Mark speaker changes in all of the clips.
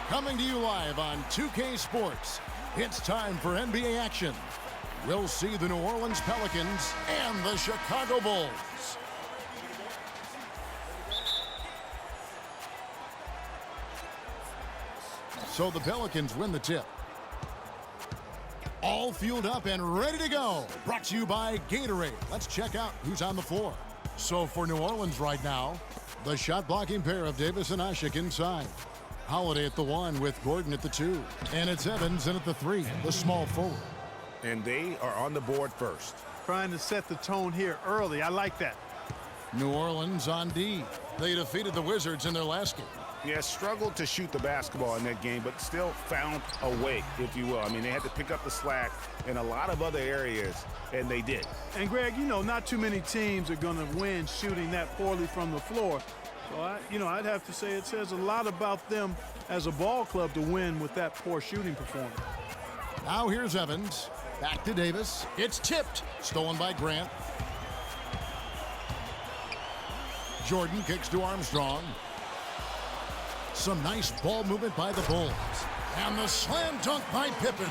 Speaker 1: Coming to you live on 2K Sports, it's time for NBA action. We'll see the New Orleans Pelicans and the Chicago Bulls. So the Pelicans win the tip. All fueled up and ready to go. Brought to you by Gatorade. Let's check out who's on the floor. So for New Orleans right now, the shot-blocking pair of Davis and Ashik inside. Holiday at the 1 with Gordon at the 2. And it's Evans in at the 3, the small forward.
Speaker 2: And they are on the board first.
Speaker 3: Trying to set the tone here early. I like that.
Speaker 1: New Orleans on D. They defeated the Wizards in their last game.
Speaker 2: Yeah, struggled to shoot the basketball in that game, but still found a way, if you will. I mean, they had to pick up the slack in a lot of other areas, and they did.
Speaker 3: And, Greg, you know, not too many teams are going to win shooting that poorly from the floor. So, I'd have to say it says a lot about them as a ball club to win with that poor shooting performance.
Speaker 1: Now here's Evans. Back to Davis. It's tipped. Stolen by Grant. Jordan kicks to Armstrong. Some nice ball movement by the Bulls. And the slam dunk by Pippen.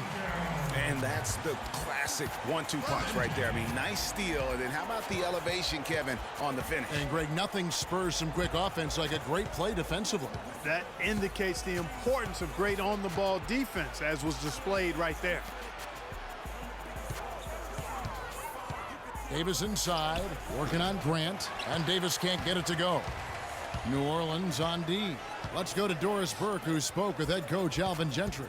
Speaker 2: And that's the classic 1-2 punch right there. I mean, nice steal. And then how about the elevation, Kevin, on the finish?
Speaker 1: And, Greg, nothing spurs some quick offense like a great play defensively.
Speaker 3: That indicates the importance of great on-the-ball defense, as was displayed right there.
Speaker 1: Davis inside, working on Grant, and Davis can't get it to go. New Orleans on D. Let's go to Doris Burke, who spoke with head coach Alvin Gentry.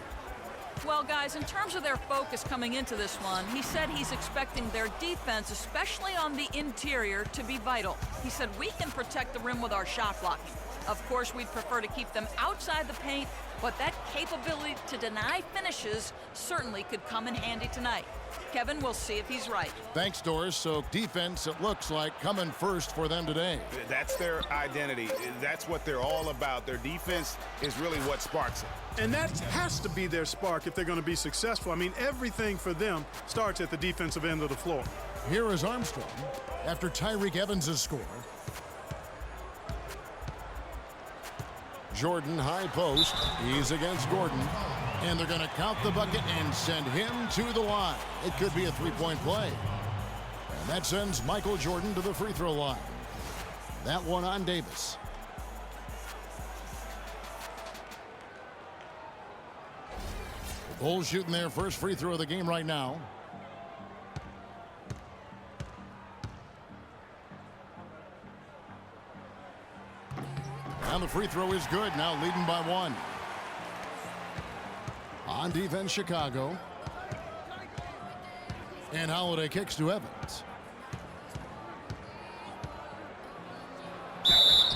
Speaker 4: Well, guys, in terms of their focus coming into this one, he said he's expecting their defense, especially on the interior, to be vital. He said we can protect the rim with our shot blocking. Of course, we'd prefer to keep them outside the paint, but that capability to deny finishes certainly could come in handy tonight. Kevin, we'll see if he's right.
Speaker 1: Thanks, Doris. So defense, it looks like, coming first for them today.
Speaker 2: That's their identity. That's what they're all about. Their defense is really what sparks it.
Speaker 3: And that has to be their spark if they're going to be successful. I mean, everything for them starts at the defensive end of the floor.
Speaker 1: Here is Armstrong after Tyreek Evans' score. Jordan high post. He's against Gordon. And they're going to count the bucket and send him to the line. It could be a three-point play. And that sends Michael Jordan to the free throw line. That one on Davis. The Bulls shooting their first free throw of the game right now. And the free throw is good, now leading by 1. On defense, Chicago. And Holiday kicks to Evans.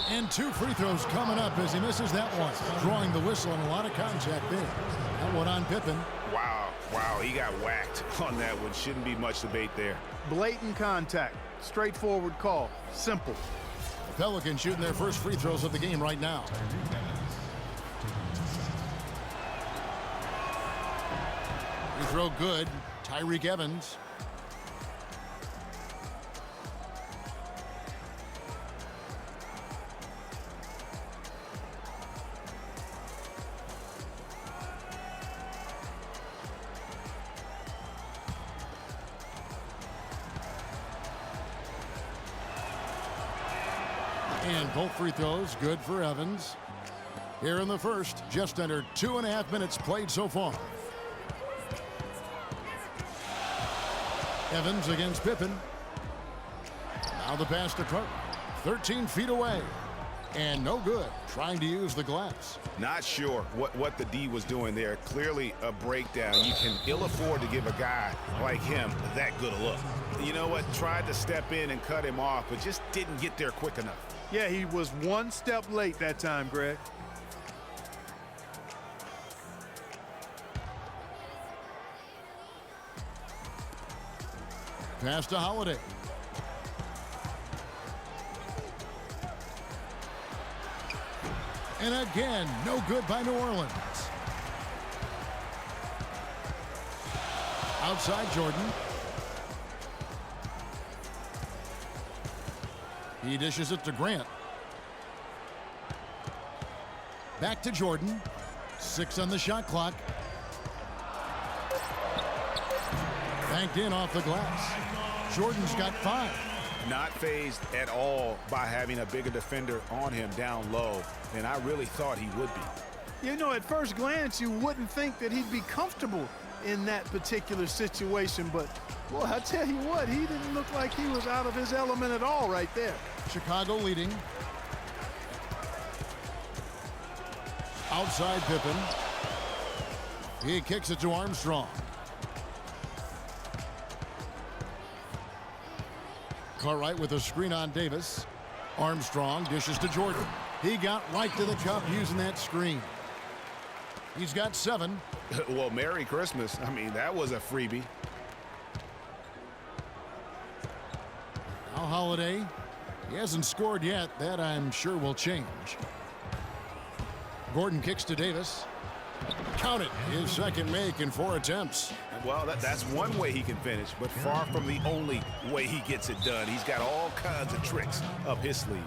Speaker 1: And 2 free throws coming up as he misses that one. Drawing the whistle and a lot of contact there. That one on Pippen.
Speaker 2: Wow, he got whacked on that one. Shouldn't be much debate there.
Speaker 3: Blatant contact. Straightforward call. Simple.
Speaker 1: The Pelicans shooting their first free throws of the game right now. Free throw good. Tyreek Evans. And both free throws good for Evans. Here in the first, just under 2.5 minutes played so far. Evans against Pippen. Now the pass to Carter. 13 feet away. And no good. Trying to use the glass.
Speaker 2: Not sure what the D was doing there. Clearly a breakdown. You can ill afford to give a guy like him that good a look. You know what? Tried to step in and cut him off, but just didn't get there quick enough.
Speaker 3: Yeah, he was one step late that time, Greg.
Speaker 1: Pass to Holiday. And again, no good by New Orleans. Outside Jordan. He dishes it to Grant. Back to Jordan. 6 on the shot clock. Banked in off the glass. Jordan's got 5.
Speaker 2: Not fazed at all by having a bigger defender on him down low, and I really thought he would be.
Speaker 3: You know, at first glance, you wouldn't think that he'd be comfortable in that particular situation, but, boy, I tell you what, he didn't look like he was out of his element at all right there.
Speaker 1: Chicago leading. Outside Pippen. He kicks it to Armstrong. Cartwright with a screen on Davis. Armstrong dishes to Jordan. He got right to the cup using that screen. He's got 7.
Speaker 2: Well, Merry Christmas. I mean, that was a freebie.
Speaker 1: Now Holiday. He hasn't scored yet. That I'm sure will change. Gordon kicks to Davis. Count it. His second make in 4 attempts.
Speaker 2: Well, that's one way he can finish, but far from the only way he gets it done. He's got all kinds of tricks up his sleeve.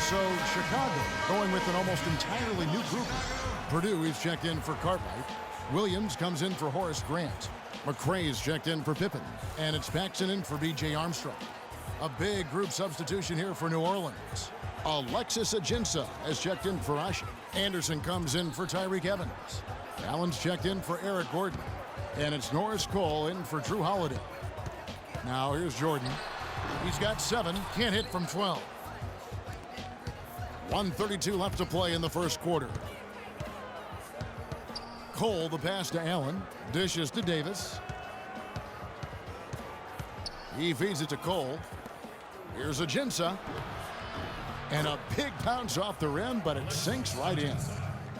Speaker 1: So Chicago going with an almost entirely new group. Purdue is checked in for Cartwright. Williams comes in for Horace Grant. McRae's checked in for Pippen. And it's Paxson in for B.J. Armstrong. A big group substitution here for New Orleans. Alexis Ajinça has checked in for Ashe. Anderson comes in for Tyreek Evans. Allen's checked in for Eric Gordon. And it's Norris Cole in for Drew Holiday. Now here's Jordan. He's got 7, can't hit from 12. 1:32 left to play in the first quarter. Cole, the pass to Allen. Dishes to Davis. He feeds it to Cole. Here's Ajinça. And a big bounce off the rim, but it sinks right in.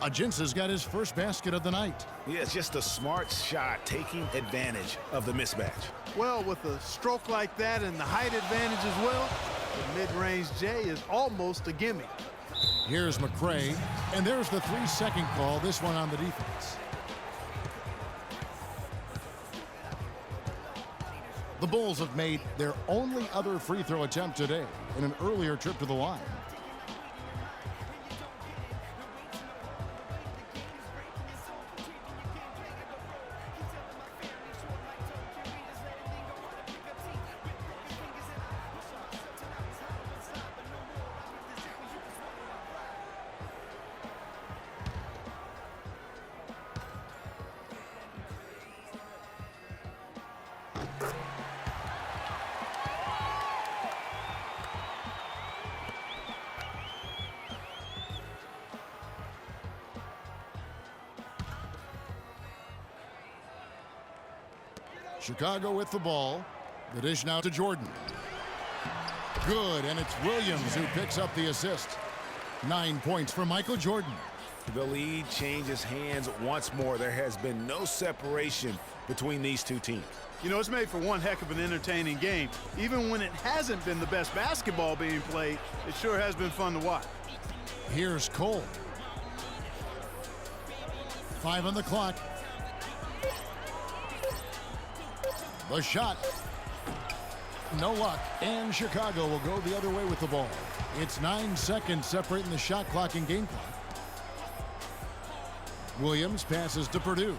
Speaker 1: Ajinça's got his first basket of the night.
Speaker 2: Yeah, it's just a smart shot, taking advantage of the mismatch.
Speaker 3: Well, with a stroke like that and the height advantage as well, the mid-range J is almost a gimme.
Speaker 1: Here's McRae, and there's the 3-second call, this one on the defense. The Bulls have made their only other free throw attempt today in an earlier trip to the line. Chicago with the ball. The dish now to Jordan. Good, and it's Williams who picks up the assist. 9 points for Michael Jordan.
Speaker 2: The lead changes hands once more. There has been no separation between these two teams.
Speaker 3: You know, it's made for one heck of an entertaining game. Even when it hasn't been the best basketball being played, it sure has been fun to watch.
Speaker 1: Here's Cole. 5 on the clock. The shot. No luck. And Chicago will go the other way with the ball. It's 9 seconds separating the shot clock and game clock. Williams passes to Purdue.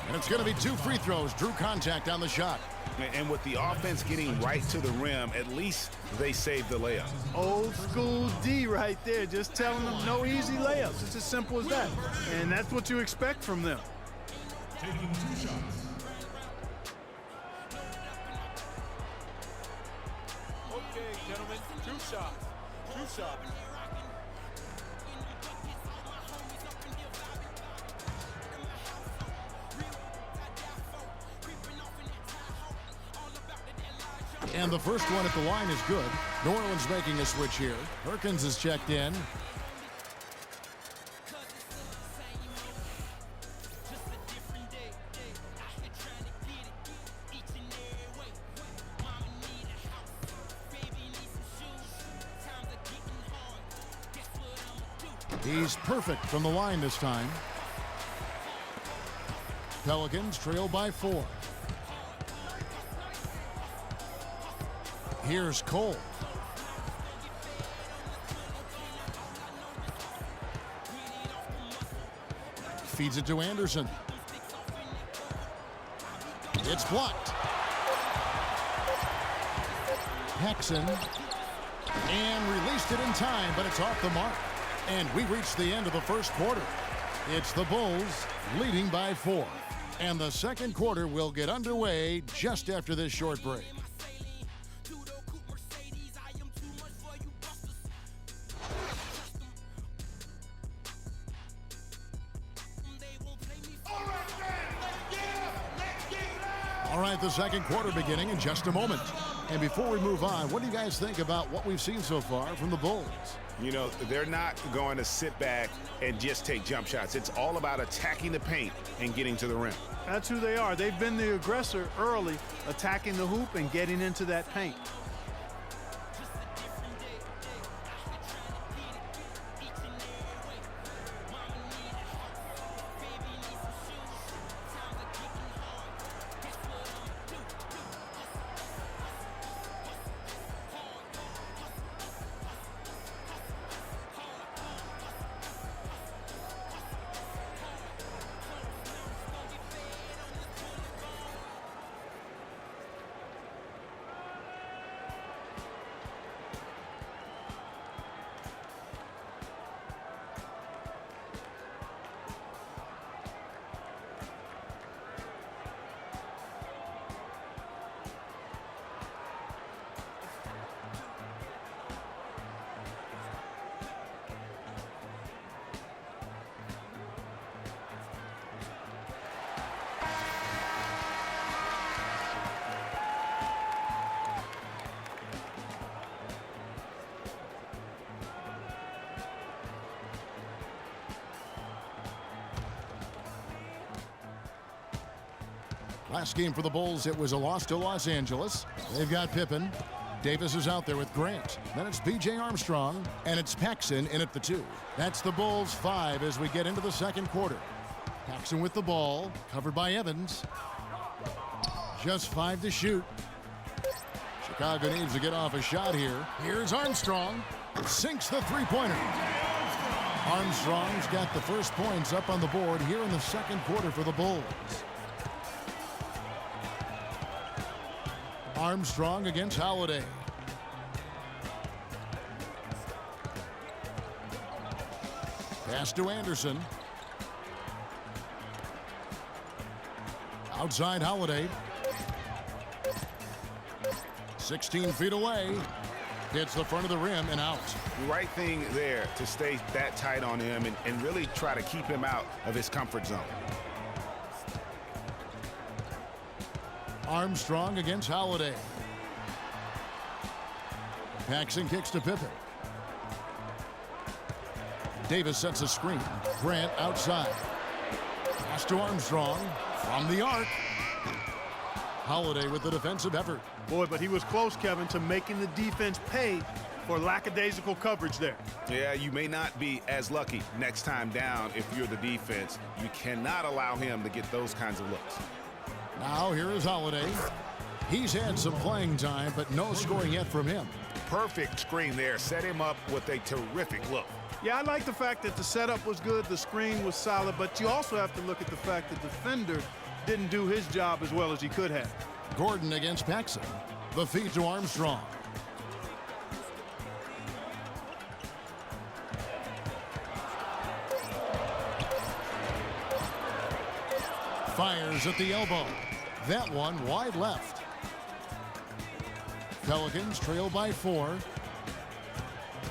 Speaker 1: And it's going to be 2 free throws. Drew contact on the shot.
Speaker 2: And with the offense getting right to the rim, at least they saved the layup.
Speaker 3: Old school D right there, just telling them no easy layups. It's as simple as that. And that's what you expect from them.
Speaker 5: taking 2 shots.
Speaker 6: Okay, gentlemen, 2 shots. 2 shots.
Speaker 1: And the first one at the line is good. New Orleans making a switch here. Perkins is checked in. He's perfect from the line this time. Pelicans trail by 4. Here's Cole. Feeds it to Anderson. It's blocked. Paxson. And released it in time, but it's off the mark. And we reach the end of the first quarter. It's the Bulls leading by 4. And the second quarter will get underway just after this short break. All right, the second quarter beginning in just a moment. And before we move on, what do you guys think about what we've seen so far from the Bulls?
Speaker 2: You know, they're not going to sit back and just take jump shots. It's all about attacking the paint and getting to the rim.
Speaker 3: That's who they are. They've been the aggressor early, attacking the hoop and getting into that paint.
Speaker 1: Last game for the Bulls, it was a loss to Los Angeles. They've got Pippen. Davis is out there with Grant. Then it's B.J. Armstrong, and it's Paxson in at the 2. That's the Bulls 5 as we get into the second quarter. Paxson with the ball, covered by Evans. Just 5 to shoot. Chicago needs to get off a shot here. Here's Armstrong. Sinks the three-pointer. Armstrong's got the first points up on the board here in the second quarter for the Bulls. Armstrong against Holiday. Pass to Anderson. Outside Holiday. 16 feet away. Hits the front of the rim and out.
Speaker 2: Right thing there to stay that tight on him and really try to keep him out of his comfort zone.
Speaker 1: Armstrong against Holiday. Paxson kicks to Pippen. Davis sets a screen. Grant outside. Pass to Armstrong from the arc. Holiday with the defensive effort.
Speaker 3: Boy, but he was close, Kevin, to making the defense pay for lackadaisical coverage there.
Speaker 2: Yeah, you may not be as lucky next time down if you're the defense. You cannot allow him to get those kinds of looks.
Speaker 1: Now here is Holiday. He's had some playing time, but no scoring yet from him.
Speaker 2: Perfect screen there. Set him up with a terrific look.
Speaker 3: Yeah, I like the fact that the setup was good, the screen was solid, but you also have to look at the fact that the defender didn't do his job as well as he could have.
Speaker 1: Gordon against Paxson. The feed to Armstrong. Fires at the elbow. That one wide left. Pelicans trail by 4.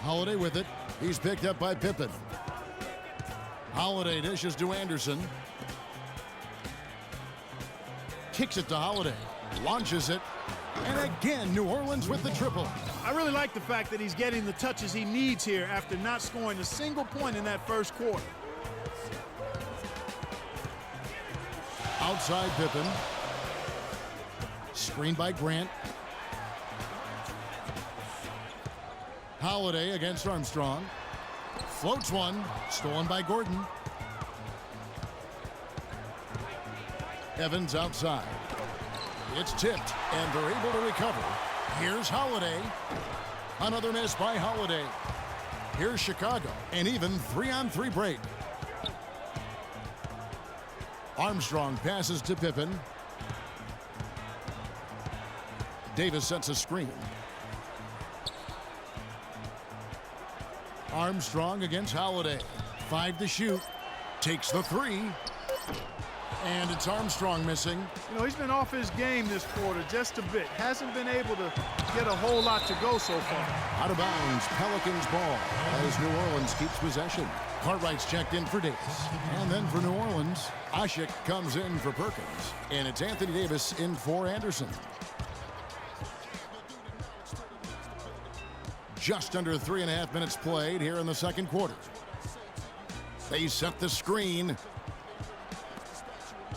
Speaker 1: Holiday with it. He's picked up by Pippen. Holiday dishes to Anderson. Kicks it to Holiday. Launches it. And again, New Orleans with the triple.
Speaker 3: I really like the fact that he's getting the touches he needs here after not scoring a single point in that first quarter.
Speaker 1: Outside Pippen. Screened by Grant. Holiday against Armstrong. Floats one. Stolen by Gordon. Evans outside. It's tipped, and they're able to recover. Here's Holiday. Another miss by Holiday. Here's Chicago. An even 3-on-3 break. Armstrong passes to Pippen. Davis sets a screen. Armstrong against Holiday. 5 to shoot. Takes the 3. And it's Armstrong missing.
Speaker 3: You know, he's been off his game this quarter just a bit. Hasn't been able to get a whole lot to go so far.
Speaker 1: Out of bounds, Pelicans ball as New Orleans keeps possession. Cartwright's checked in for Davis. And then for New Orleans, Ashik comes in for Perkins. And it's Anthony Davis in for Anderson. Just under 3.5 minutes played here in the second quarter. They set the screen.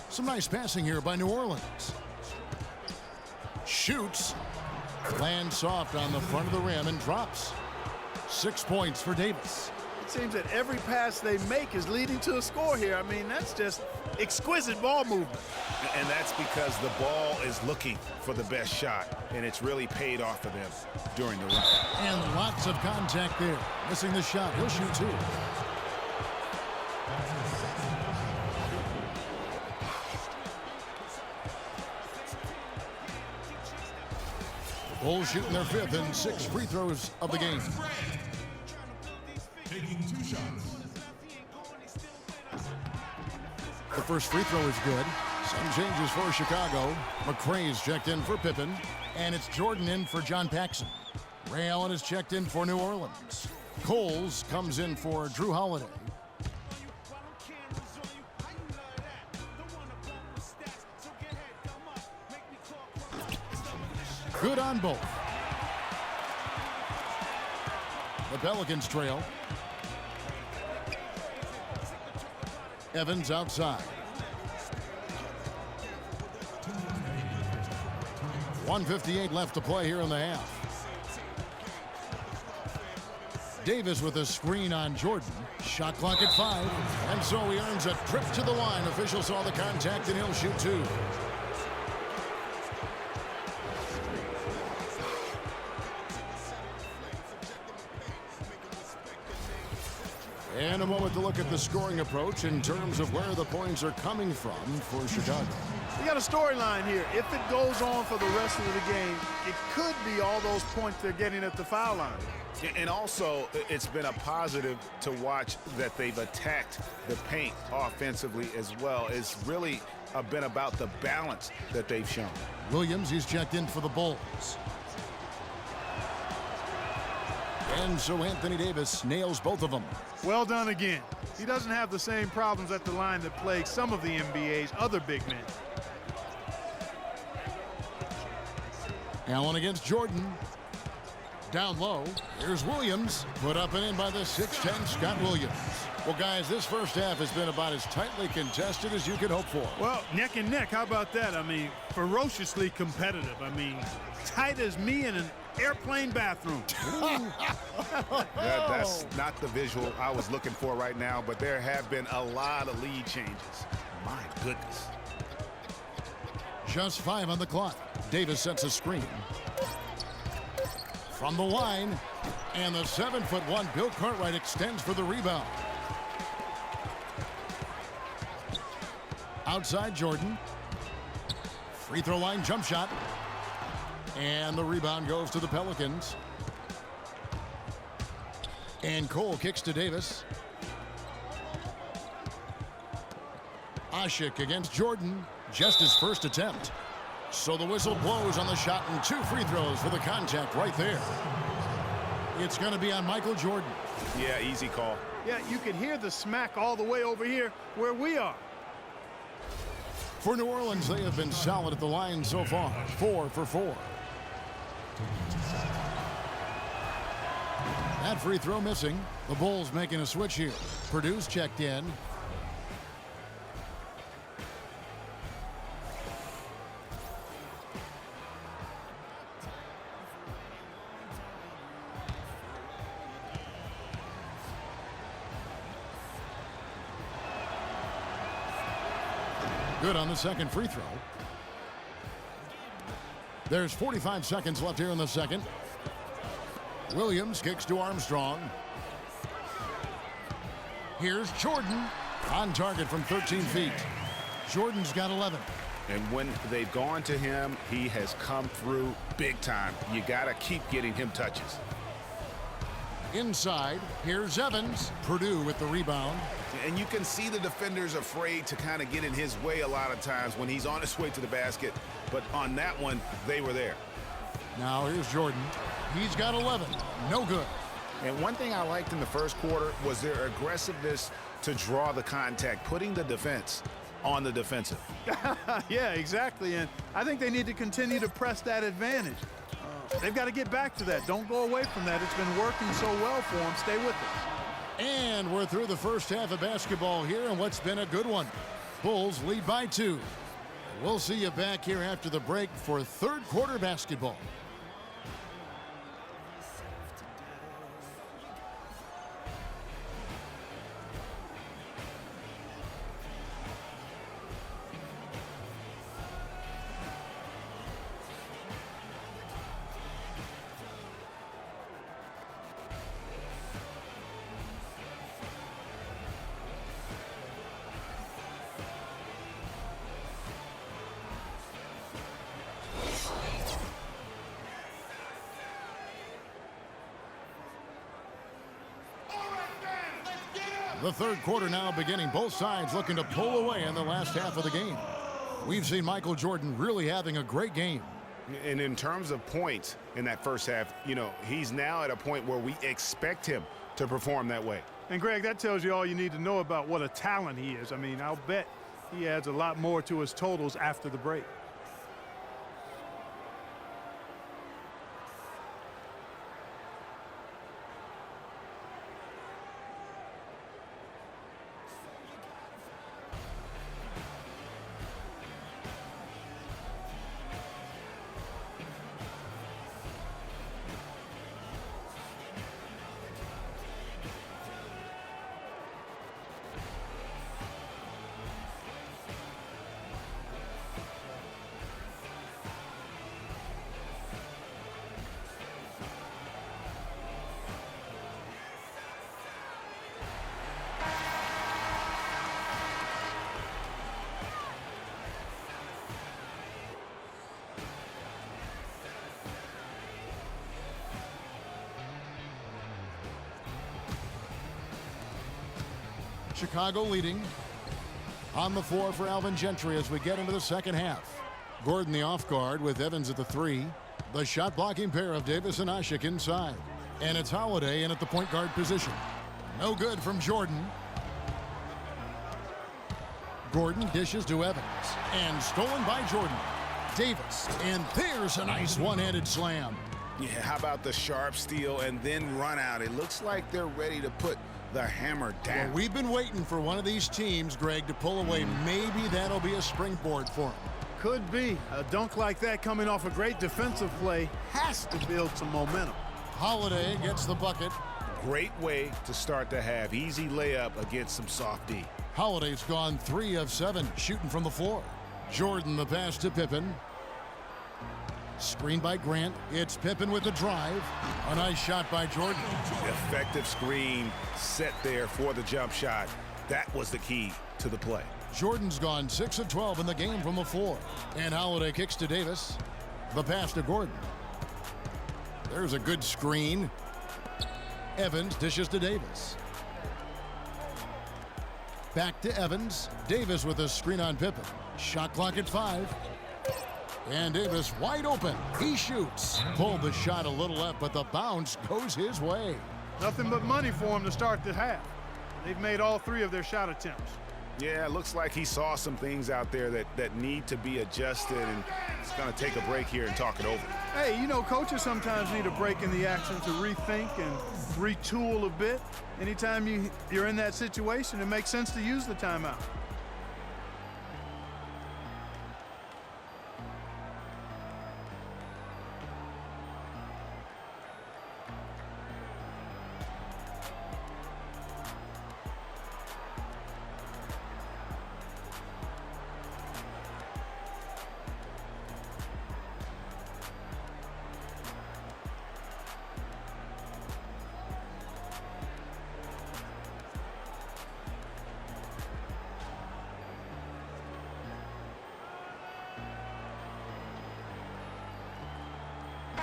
Speaker 1: Some nice passing here by New Orleans. Shoots. Lands soft on the front of the rim and drops. 6 points for Davis.
Speaker 3: It seems that every pass they make is leading to a score here. I mean, that's just exquisite ball movement.
Speaker 2: And that's because the ball is looking for the best shot, and it's really paid off for them during the run.
Speaker 1: And lots of contact there. Missing the shot. He'll shoot 2. Bulls shooting their 5th and 6 free throws of the game.
Speaker 5: Taking 2 shots.
Speaker 1: The first free throw is good. Some changes for Chicago. McRae's checked in for Pippen. And it's Jordan in for John Paxson. Ray Allen is checked in for New Orleans. Coles comes in for Drew Holiday. Good on both. The Pelicans trail. Evans outside. 1:58 left to play here in the half. Davis with a screen on Jordan. Shot clock at 5. And so he earns a trip to the line. Official saw the contact and he'll shoot 2. And a moment to look at the scoring approach in terms of where the points are coming from for Chicago.
Speaker 3: We got a storyline here. If it goes on for the rest of the game, it could be all those points they're getting at the foul line.
Speaker 2: And also, it's been a positive to watch that they've attacked the paint offensively as well. It's really been about the balance that they've shown.
Speaker 1: Williams, he's checked in for the Bulls. And so Anthony Davis nails both of them.
Speaker 3: Well done again. He doesn't have the same problems at the line that plague some of the NBA's other big men.
Speaker 1: Allen against Jordan. Down low. Here's Williams. Put up and in by the 6'10 Scott Williams. Well, guys, this first half has been about as tightly contested as you could hope for.
Speaker 3: Well, neck and neck. How about that? I mean, ferociously competitive. I mean, tight as me in an airplane bathroom.
Speaker 2: That's not the visual I was looking for right now, but there have been a lot of lead changes. My goodness.
Speaker 1: Just 5 on the clock. Davis sets a screen. From the line, and the 7'1" Bill Cartwright extends for the rebound. Outside Jordan. Free throw line jump shot. And the rebound goes to the Pelicans. And Cole kicks to Davis. Ashik against Jordan. Just his first attempt. So the whistle blows on the shot and 2 free throws for the contact right there. It's going to be on Michael Jordan.
Speaker 2: Yeah, easy call.
Speaker 3: Yeah, you can hear the smack all the way over here where we are.
Speaker 1: For New Orleans, they have been solid at the line so far. 4 for 4. That free throw missing. The Bulls making a switch here. Purdue's checked in. Good on the second free throw. There's 45 seconds left here in the second. Williams kicks to Armstrong. Here's Jordan on target from 13 feet. Jordan's got 11.
Speaker 2: And when they've gone to him, he has come through big time. You got to keep getting him touches.
Speaker 1: Inside, here's Evans. Purdue with the rebound.
Speaker 2: And you can see the defenders afraid to kind of get in his way a lot of times when he's on his way to the basket. But on that one, they were there.
Speaker 1: Now here's Jordan. He's got 11. No good.
Speaker 2: And one thing I liked in the first quarter was their aggressiveness to draw the contact, putting the defense on the defensive.
Speaker 3: Yeah, exactly. And I think they need to continue to press that advantage. They've got to get back to that. Don't go away from that. It's been working so well for them. Stay with it.
Speaker 1: And we're through the first half of basketball here in what's been a good one. Bulls lead by 2. We'll see you back here after the break for third quarter basketball. The third quarter now beginning. Both sides looking to pull away in the last half of the game. We've seen Michael Jordan really having a great game.
Speaker 2: And in terms of points in that first half, you know, he's now at a point where we expect him to perform that way.
Speaker 3: And, Greg, that tells you all you need to know about what a talent he is. I mean, I'll bet he adds a lot more to his totals after the break.
Speaker 1: Chicago leading. On the floor for Alvin Gentry as we get into the second half. Gordon the off guard with Evans at the 3. The shot blocking pair of Davis and Ashik inside. And it's Holiday in at the point guard position. No good from Jordan. Gordon dishes to Evans. And stolen by Jordan. Davis. And there's a nice one-handed slam.
Speaker 2: Yeah, how about the sharp steal and then run out? It looks like they're ready to put the hammer down.
Speaker 1: Well, we've been waiting for one of these teams, Greg, to pull away. Maybe that'll be a springboard for them.
Speaker 3: Could be. A dunk like that coming off a great defensive play has to build some momentum.
Speaker 1: Holiday gets the bucket.
Speaker 2: Great way to start the half. Easy layup against some soft D.
Speaker 1: Holiday's gone 3 of 7 shooting from the floor. Jordan the pass to Pippen. Screen by Grant. It's Pippen with the drive. A nice shot by Jordan.
Speaker 2: Effective screen set there for the jump shot. That was the key to the play.
Speaker 1: Jordan's gone 6 of 12 in the game from the floor. And Holiday kicks to Davis. The pass to Gordon. There's a good screen. Evans dishes to Davis. Back to Evans. Davis with a screen on Pippen. Shot clock at 5. And Davis wide open. He shoots. Pulled the shot a little left, but the bounce goes his way.
Speaker 3: Nothing but money for him to start the half. They've made all 3 of their shot attempts.
Speaker 2: Yeah, it looks like he saw some things out there that need to be adjusted, and he's going to take a break here and talk it over.
Speaker 3: Hey, you know, coaches sometimes need a break in the action to rethink and retool a bit. Anytime you're in that situation, it makes sense to use the timeout.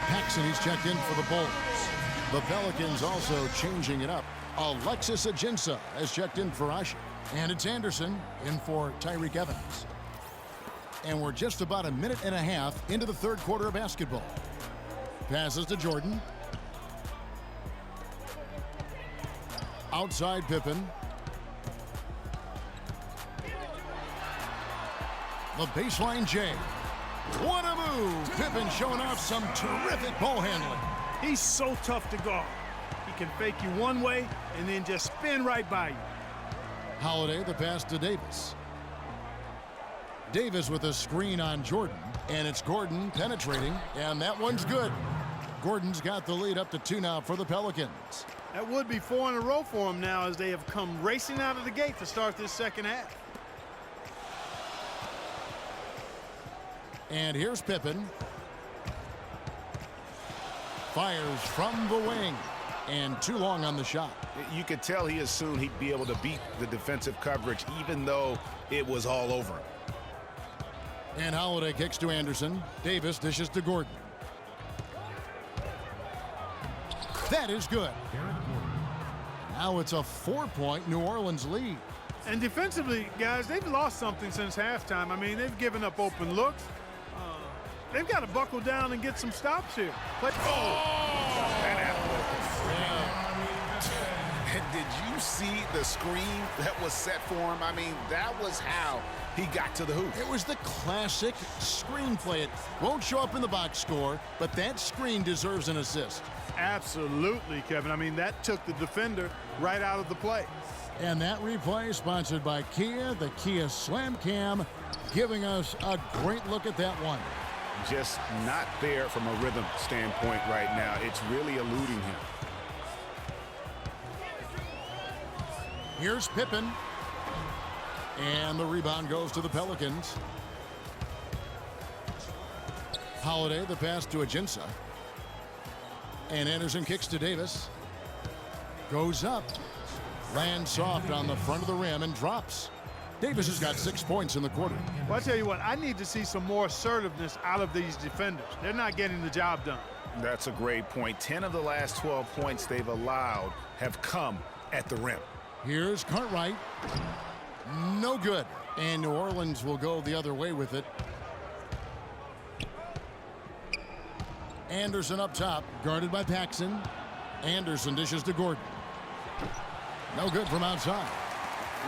Speaker 1: Paxson, he's checked in for the Bulls. The Pelicans also changing it up. Alexis Ajinça has checked in for Asha. And it's Anderson in for Tyreke Evans. And we're just about a minute and a half into the third quarter of basketball. Passes to Jordan. Outside Pippen. The baseline J. What a move! Pippen showing off some terrific ball handling.
Speaker 3: He's so tough to guard. He can fake you one way and then just spin right by you.
Speaker 1: Holiday, the pass to Davis. Davis with a screen on Jordan, and it's Gordon penetrating, and that one's good. Gordon's got the lead up to 2 now for the Pelicans.
Speaker 3: That would be 4 in a row for him now as they have come racing out of the gate to start this second half.
Speaker 1: And here's Pippen. Fires from the wing. And too long on the shot.
Speaker 2: You could tell he assumed he'd be able to beat the defensive coverage even though it was all over him.
Speaker 1: And Holiday kicks to Anderson. Davis dishes to Gordon. That is good. Now it's a 4-point New Orleans lead.
Speaker 3: And defensively, guys, they've lost something since halftime. I mean, they've given up open looks. They've got to buckle down and get some stops here.
Speaker 2: And did you see the screen that was set for him? I mean, that was how he got to the hoop.
Speaker 1: It was the classic screen play. It won't show up in the box score, but that screen deserves an assist.
Speaker 3: Absolutely, Kevin. I mean, that took the defender right out of the play.
Speaker 1: And that replay sponsored by Kia, the Kia Slam Cam, giving us a great look at that one.
Speaker 2: Just not there from a rhythm standpoint right now. It's really eluding him.
Speaker 1: Here's Pippen. And the rebound goes to the Pelicans. Holiday, the pass to Ajinça. And Anderson kicks to Davis. Goes up. Lands soft on the front of the rim and drops. Davis has got 6 points in the quarter.
Speaker 3: Well, I tell you what, I need to see some more assertiveness out of these defenders. They're not getting the job done.
Speaker 2: That's a great point. 10 of the last 12 points they've allowed have come at the rim.
Speaker 1: Here's Cartwright. No good. And New Orleans will go the other way with it. Anderson up top, guarded by Paxson. Anderson dishes to Gordon. No good from outside.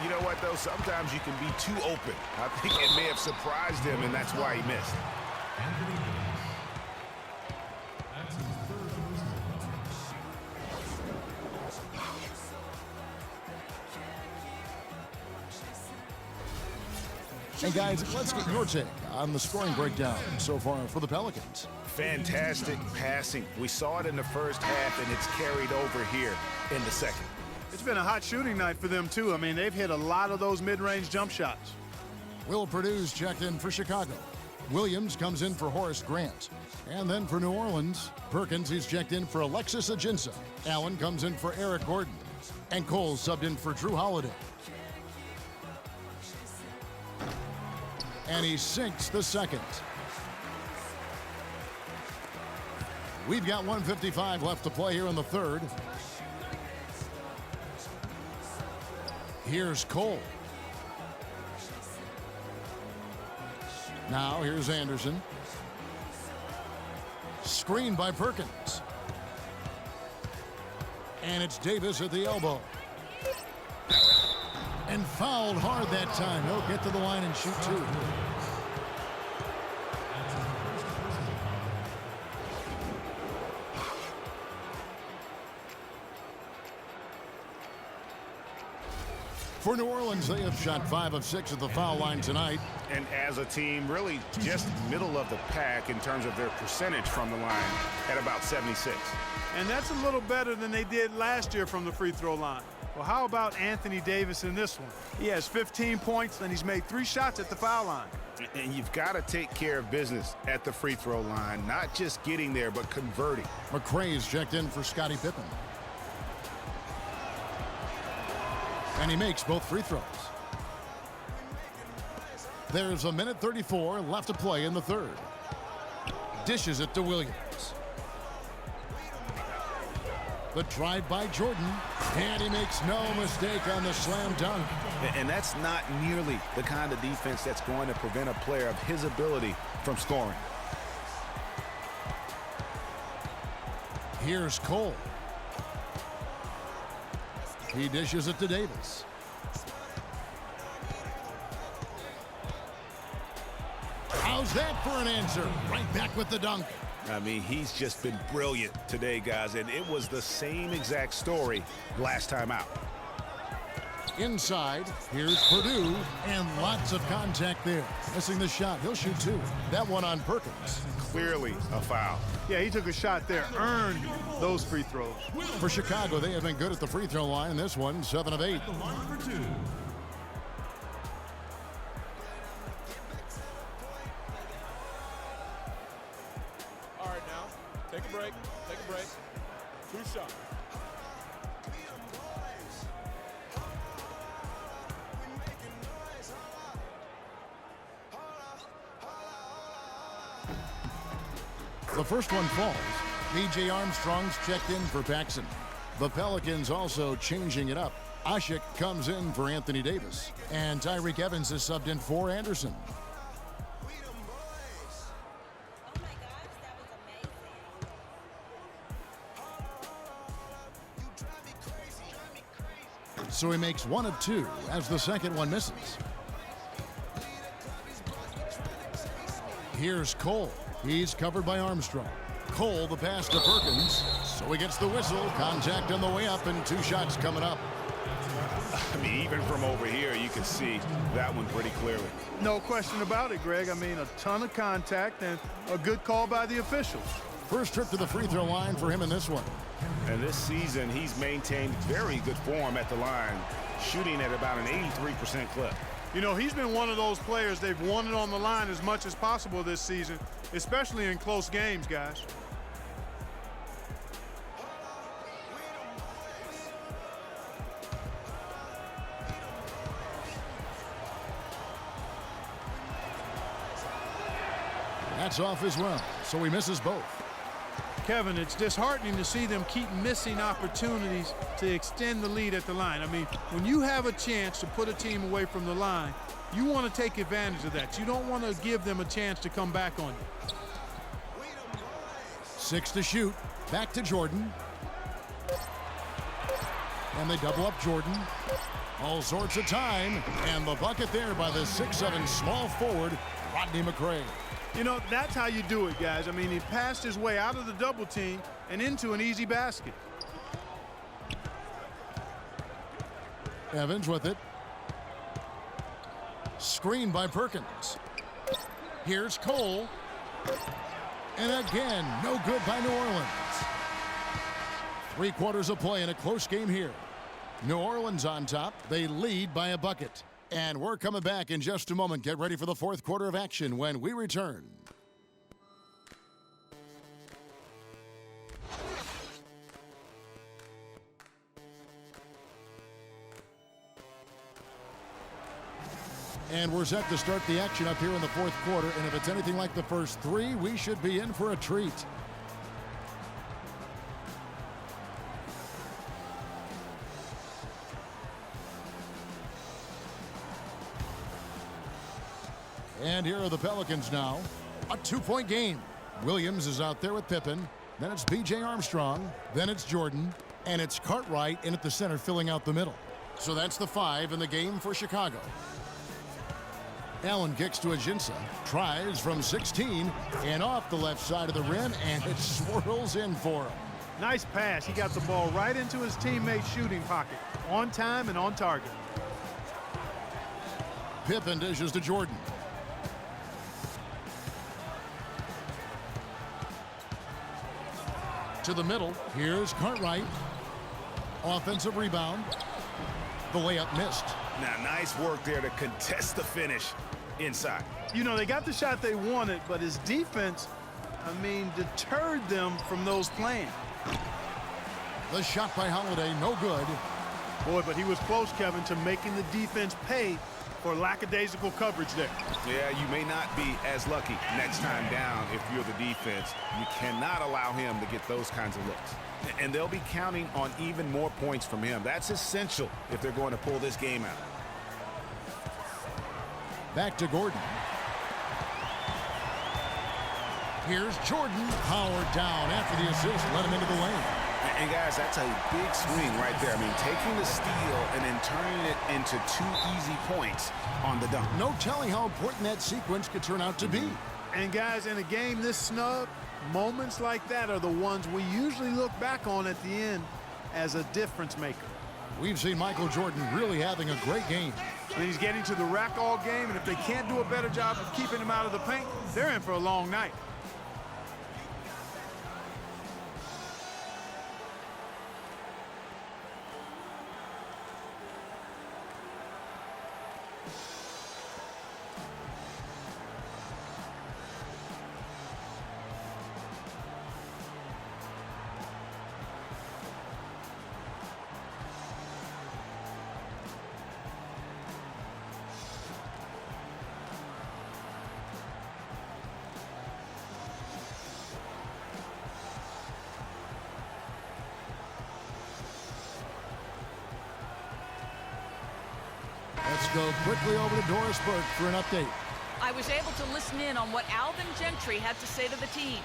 Speaker 2: You know what, though? Sometimes you can be too open. I think it may have surprised him, and that's why he missed.
Speaker 1: And guys, let's get your take on the scoring breakdown so far for the Pelicans.
Speaker 2: Fantastic passing. We saw it in the first half, and it's carried over here in the second.
Speaker 3: It's been a hot shooting night for them, too. I mean, they've hit a lot of those mid-range jump shots.
Speaker 1: Will Purdue's checked in for Chicago. Williams comes in for Horace Grant. And then for New Orleans, Perkins, he's checked in for Alexis Ajinça. Allen comes in for Eric Gordon. And Cole subbed in for Drew Holiday. And he sinks the second. We've got 1:55 left to play here in the third. Here's Cole. Now here's Anderson. Screen by Perkins. And it's Davis at the elbow. And fouled hard that time. He'll get to the line and shoot two. For New Orleans, they have shot 5 of 6 at the foul line tonight.
Speaker 2: And as a team, really just middle of the pack in terms of their percentage from the line at about 76.
Speaker 3: And that's a little better than they did last year from the free throw line. Well, how about Anthony Davis in this one? He has 15 points, and he's made 3 shots at the foul line.
Speaker 2: And you've got to take care of business at the free throw line, not just getting there, but converting.
Speaker 1: McRae's checked in for Scottie Pippen. And he makes both free throws. There's a minute 34 left to play in the third. Dishes it to Williams. The drive by Jordan, and he makes no mistake on the slam dunk.
Speaker 2: And that's not nearly the kind of defense that's going to prevent a player of his ability from scoring.
Speaker 1: Here's Cole. He dishes it to Davis. How's that for an answer? Right back with the dunk.
Speaker 2: I mean, he's just been brilliant today, guys, and it was the same exact story last time out.
Speaker 1: Inside, here's Purdue, and lots of contact there. Missing the shot, he'll shoot 2. That one on Perkins.
Speaker 2: Clearly a foul.
Speaker 3: Yeah, he took a shot there, earned those free throws.
Speaker 1: For Chicago, they have been good at the free throw line. This one, 7 of 8.
Speaker 6: All right, now, take a break. Take a break. 2 shots.
Speaker 1: The first one falls. B.J. Armstrong's checked in for Paxson. The Pelicans also changing it up. Ashik comes in for Anthony Davis. And Tyreek Evans is subbed in for Anderson. So he makes 1 of 2 as the second one misses. Here's Cole. He's covered by Armstrong. Cole, the pass to Perkins. So he gets the whistle. Contact on the way up, and 2 shots coming up.
Speaker 2: I mean, even from over here, you can see that one pretty clearly.
Speaker 3: No question about it, Greg. I mean, a ton of contact and a good call by the officials.
Speaker 1: First trip to the free throw line for him in this one.
Speaker 2: And this season, he's maintained very good form at the line, shooting at about an 83% clip.
Speaker 3: You know, he's been one of those players they've wanted on the line as much as possible this season, especially in close games, guys.
Speaker 1: That's off as well, so he misses both.
Speaker 3: Kevin, it's disheartening to see them keep missing opportunities to extend the lead at the line. I mean, when you have a chance to put a team away from the line, you want to take advantage of that. You don't want to give them a chance to come back on you.
Speaker 1: 6 to shoot. Back to Jordan. And they double up Jordan. All sorts of time. And the bucket there by the 6'7" small forward, Rodney McRae.
Speaker 3: You know, that's how you do it, guys. I mean, he passed his way out of the double team and into an easy basket.
Speaker 1: Evans with it. Screen by Perkins. Here's Cole. And again, no good by New Orleans. 3 quarters of play in a close game here. New Orleans on top. They lead by a bucket. And we're coming back in just a moment. Get ready for the 4th quarter of action when we return. And we're set to start the action up here in the 4th quarter. And if it's anything like the first 3, we should be in for a treat. And here are the Pelicans now. A 2-point game. Williams is out there with Pippen. Then it's B.J. Armstrong. Then it's Jordan. And it's Cartwright in at the center filling out the middle. So that's the 5 in the game for Chicago. Allen kicks to Ajinça. Tries from 16 and off the left side of the rim, and it swirls in for him.
Speaker 3: Nice pass. He got the ball right into his teammate's shooting pocket. On time and on target.
Speaker 1: Pippen dishes to Jordan. To the middle. Here's Cartwright. Offensive rebound. The layup missed.
Speaker 2: Now, nice work there to contest the finish inside.
Speaker 3: You know, they got the shot they wanted, but his defense, deterred them from those plans.
Speaker 1: The shot by Holiday, no good.
Speaker 3: Boy, but he was close, Kevin, to making the defense pay for lackadaisical coverage there.
Speaker 2: Yeah, you may not be as lucky next time down if you're the defense. You cannot allow him to get those kinds of looks. And they'll be counting on even more points from him. That's essential if they're going to pull this game out.
Speaker 1: Back to Gordon. Here's Jordan. Powered down after the assist. Let him into the lane.
Speaker 2: And guys, that's a big swing right there. Taking the steal and then turning it into 2 easy points on the dunk.
Speaker 1: No telling how important that sequence could turn out to be.
Speaker 3: And guys, in a game this snug, moments like that are the ones we usually look back on at the end as a difference maker.
Speaker 1: We've seen Michael Jordan really having a great game.
Speaker 3: And he's getting to the rack all game, and if they can't do a better job of keeping him out of the paint, they're in for a long night.
Speaker 1: Let's go quickly over to Doris Burke for an update.
Speaker 4: I was able to listen in on what Alvin Gentry had to say to the team.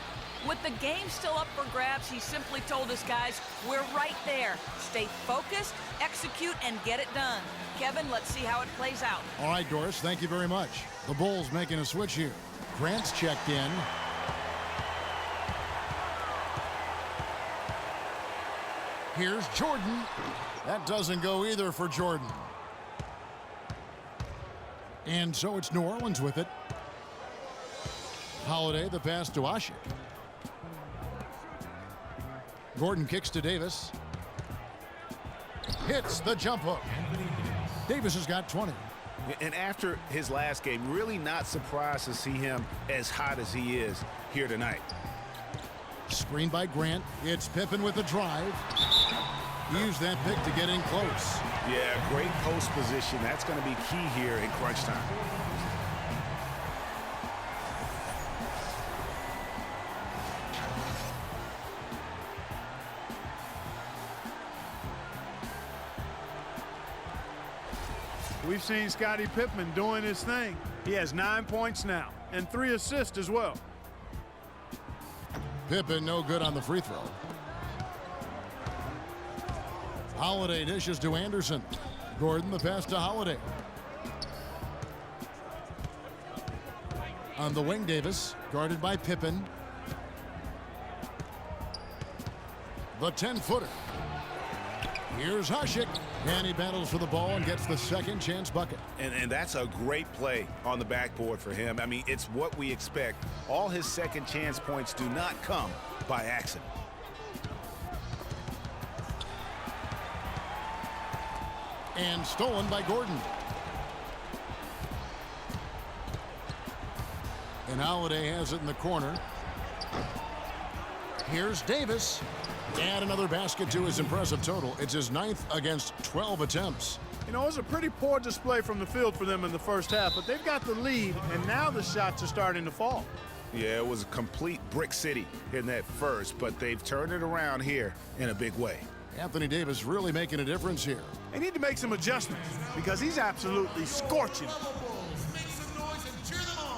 Speaker 4: With the game still up for grabs, he simply told his guys, we're right there. Stay focused, execute, and get it done. Kevin, let's see how it plays out.
Speaker 1: All right, Doris, thank you very much. The Bulls making a switch here. Grant's checked in. Here's Jordan. That doesn't go either for Jordan. And so it's New Orleans with it. Holiday, the pass to Asik. Gordon kicks to Davis. Hits the jump hook. Davis has got 20.
Speaker 2: And after his last game, really not surprised to see him as hot as he is here tonight.
Speaker 1: Screen by Grant. It's Pippen with the drive. Use that pick to get in close.
Speaker 2: Yeah, great post position. That's going to be key here in crunch time.
Speaker 3: We've seen Scottie Pippen doing his thing. He has 9 points now and 3 assists as well.
Speaker 1: Pippen no good on the free throw. Holiday dishes to Anderson. Gordon the pass to Holiday. On the wing, Davis, guarded by Pippen. The 10-footer. Here's Asik, and he battles for the ball and gets the second chance bucket.
Speaker 2: And that's a great play on the backboard for him. I mean, it's what we expect. All his second chance points do not come by accident.
Speaker 1: And stolen by Gordon. And Holiday has it in the corner. Here's Davis. Add another basket to his impressive total. It's his 9th against 12 attempts.
Speaker 3: You know, it was a pretty poor display from the field for them in the first half, but they've got the lead, and now the shots are starting to fall.
Speaker 2: Yeah, it was a complete brick city in that first, but they've turned it around here in a big way.
Speaker 1: Anthony Davis really making a difference here.
Speaker 3: They need to make some adjustments because he's absolutely scorching.
Speaker 5: Make some noise and cheer them on.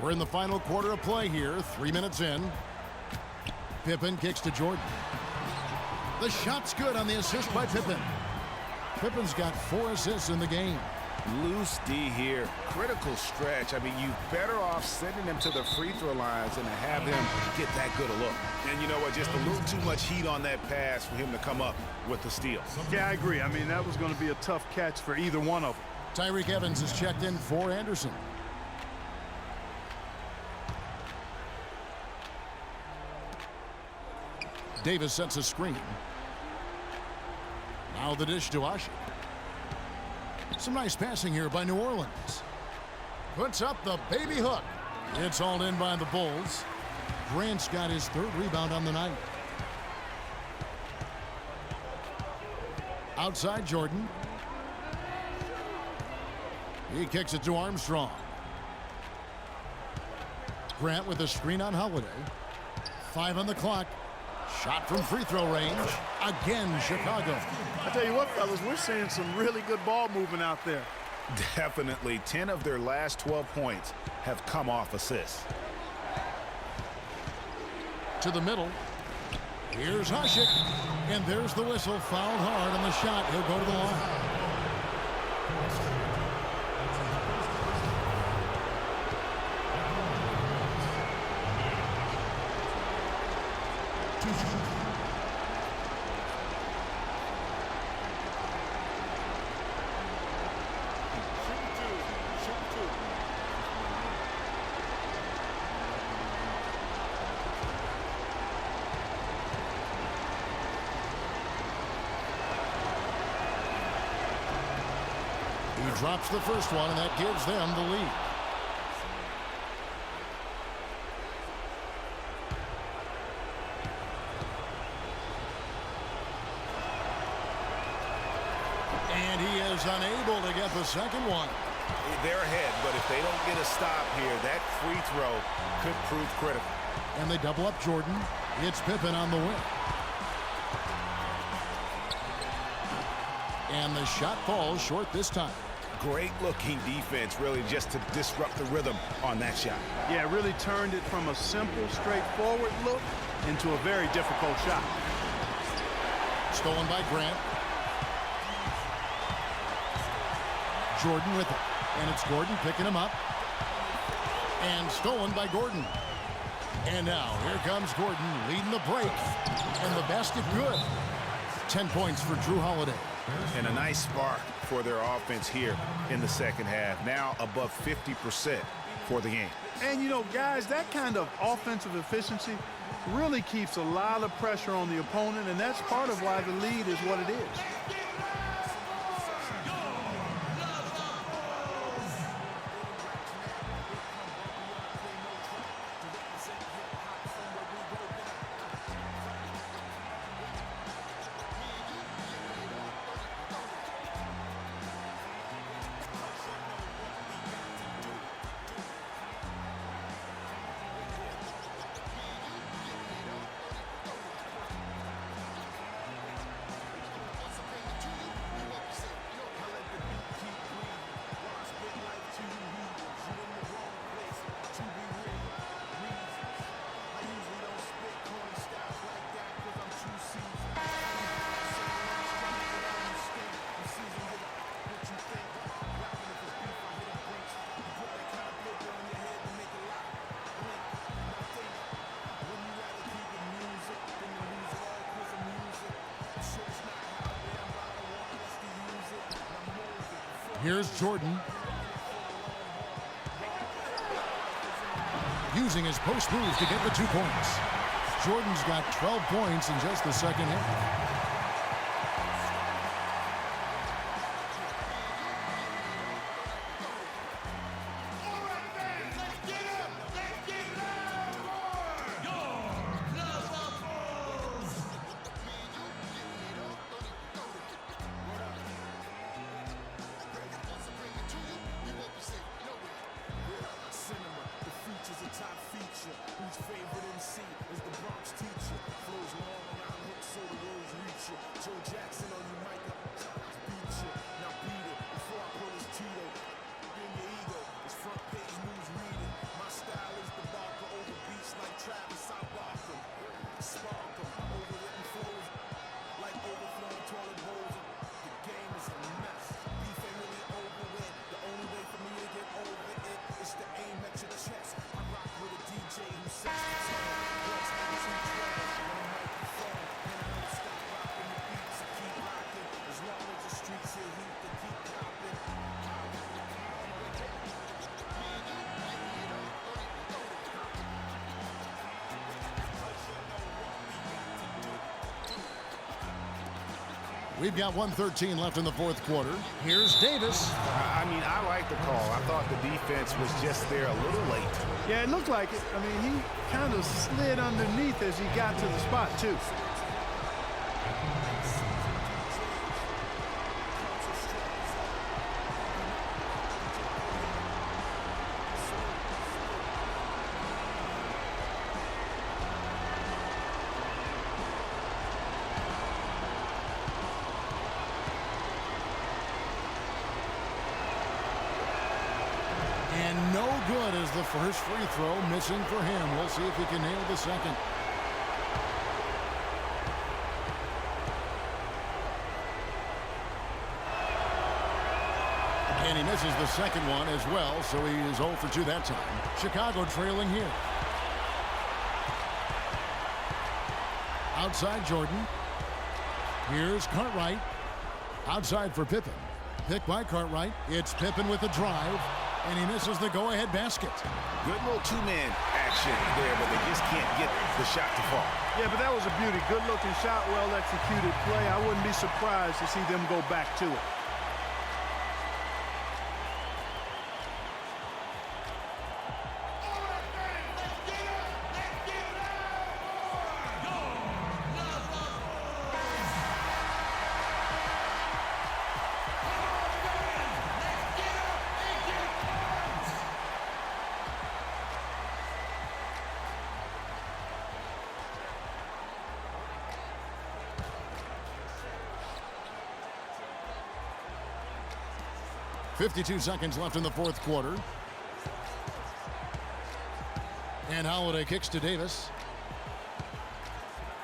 Speaker 1: We're in the final quarter of play here, 3 minutes in. Pippen kicks to Jordan. The shot's good on the assist by Pippen. Pippen's got 4 assists in the game.
Speaker 2: Loose D here. Critical stretch. I mean, you better off sending him to the free throw lines than to have him get that good a look. And you know what? Just a little too much heat on that pass for him to come up with the steal.
Speaker 3: Yeah, I agree. I mean, that was going to be a tough catch for either one of them.
Speaker 1: Tyreek Evans is checked in for Anderson. Davis sets a screen. Now the dish to Ashe. Some nice passing here by New Orleans. Puts up the baby hook. It's hauled in by the Bulls. Grant's got his 3rd rebound on the night. Outside Jordan. He kicks it to Armstrong. Grant with a screen on Holiday. 5 on the clock. Shot from free throw range. Again, Chicago.
Speaker 3: I tell you what, fellas, we're seeing some really good ball movement out there.
Speaker 2: Definitely. 10 of their last 12 points have come off assists.
Speaker 1: To the middle. Here's Hasek. And there's the whistle. Fouled hard on the shot. He'll go to the line. He drops the first one, and that gives them the lead. And he is unable to get the second one.
Speaker 2: They're ahead, but if they don't get a stop here, that free throw could prove critical.
Speaker 1: And they double up Jordan. It's Pippen on the win. And the shot falls short this time.
Speaker 2: Great looking defense, really, just to disrupt the rhythm on that shot.
Speaker 3: Yeah, really turned it from a simple, straightforward look into a very difficult shot.
Speaker 1: Stolen by Grant. Jordan with it. And it's Gordon picking him up. And stolen by Gordon. And now here comes Gordon leading the break. And the basket good. 10 points for Drew Holiday.
Speaker 2: And a nice spark for their offense here in the second half. Now above 50% for the game.
Speaker 3: And, you know, guys, that kind of offensive efficiency really keeps a lot of pressure on the opponent, and that's part of why the lead is what it is.
Speaker 1: Here's Jordan. Using his post move to get the 2 points. Jordan's got 12 points in just the second half.
Speaker 5: My style
Speaker 1: We've got 1:13 left in the fourth quarter. Here's Davis.
Speaker 2: I mean, I like the call. I thought the defense was just there a little late.
Speaker 3: Yeah, it looked like it. I mean, he kind of slid underneath as he got to the spot, too.
Speaker 1: And no good as the first free throw missing for him. We'll see if he can nail the second. And he misses the second one as well, so he is 0 for 2 that time. Chicago trailing here. Outside Jordan. Here's Cartwright. Outside for Pippen. Picked by Cartwright. It's Pippen with the drive. And he misses the go-ahead basket.
Speaker 2: Good little two-man action there, but they just can't get the shot to fall.
Speaker 3: Yeah, but that was a beauty. Good-looking shot, well-executed play. I wouldn't be surprised to see them go back to it.
Speaker 1: .52 seconds left in the fourth quarter. And Holiday kicks to Davis.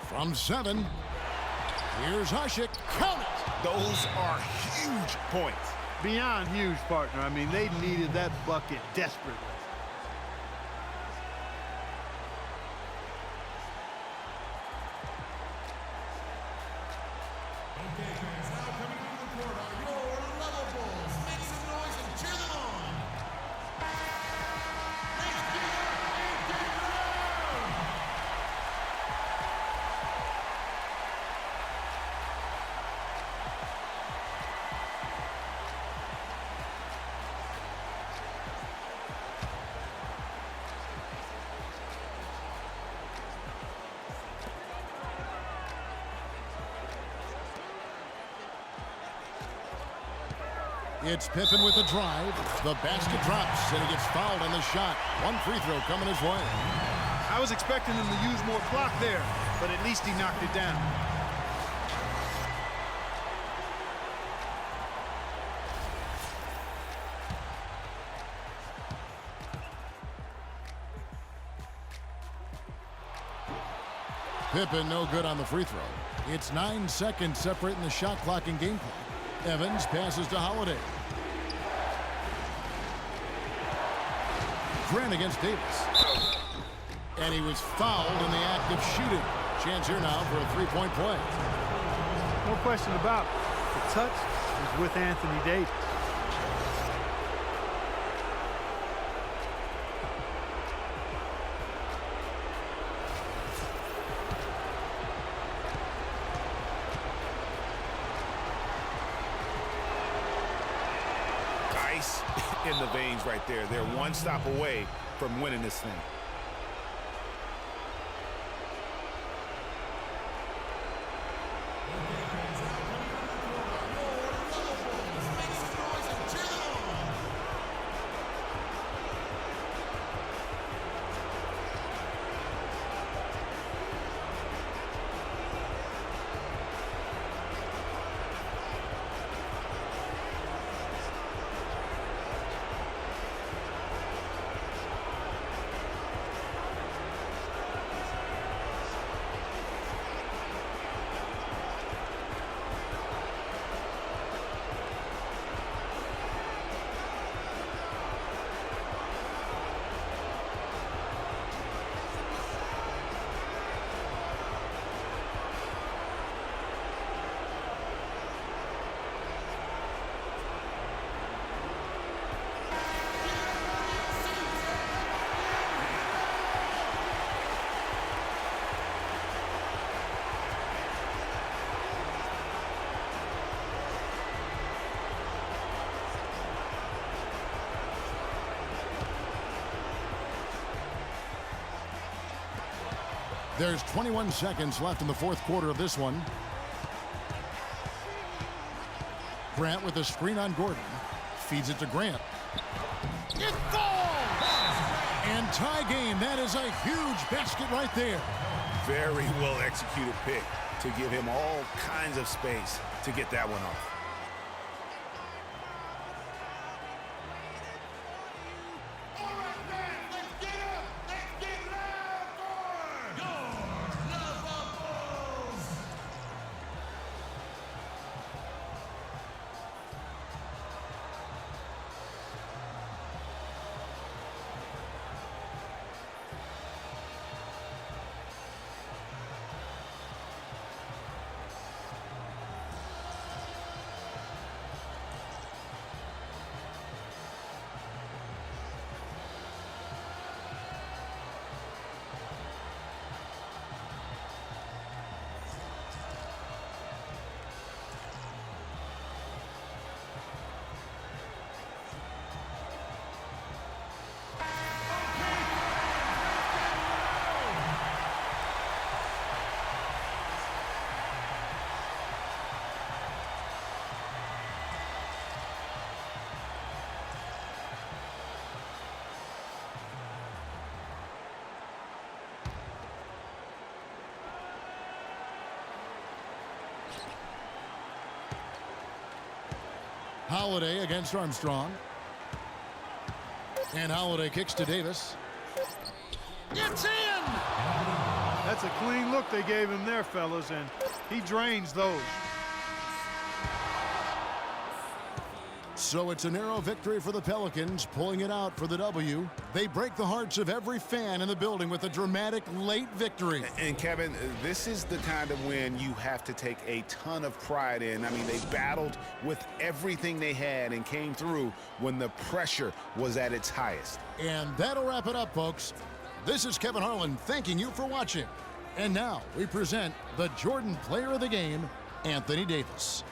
Speaker 1: From 7. Here's Hasek. Count it!
Speaker 2: Those are huge points.
Speaker 3: Beyond huge, partner. I mean, they needed that bucket desperately.
Speaker 1: It's Pippen with the drive. The basket drops, and he gets fouled on the shot. One free throw coming his way.
Speaker 3: I was expecting him to use more clock there, but at least he knocked it down.
Speaker 1: Pippen no good on the free throw. It's 9 seconds separating the shot clock and game clock. Evans passes to Holiday. Grant against Davis. And he was fouled in the act of shooting. Chance here now for a three-point play.
Speaker 3: No question about it. The touch is with Anthony Davis.
Speaker 2: Ice in the veins right there. They're one stop away from winning this thing.
Speaker 1: There's 21 seconds left in the fourth quarter of this one. Grant with a screen on Gordon. Feeds it to Grant. It falls! And tie game. That is a huge basket right there.
Speaker 2: Very well executed pick to give him all kinds of space to get that one off.
Speaker 1: Holiday against Armstrong. And Holiday kicks to Davis. It's in!
Speaker 3: That's a clean look they gave him there, fellas, and he drains those.
Speaker 1: So it's a narrow victory for the Pelicans, pulling it out for the W. They break the hearts of every fan in the building with a dramatic late victory.
Speaker 2: And Kevin, this is the kind of win you have to take a ton of pride in. I mean, they battled with everything they had and came through when the pressure was at its highest.
Speaker 1: And that'll wrap it up, folks. This is Kevin Harlan thanking you for watching. And now we present the Jordan Player of the Game, Anthony Davis.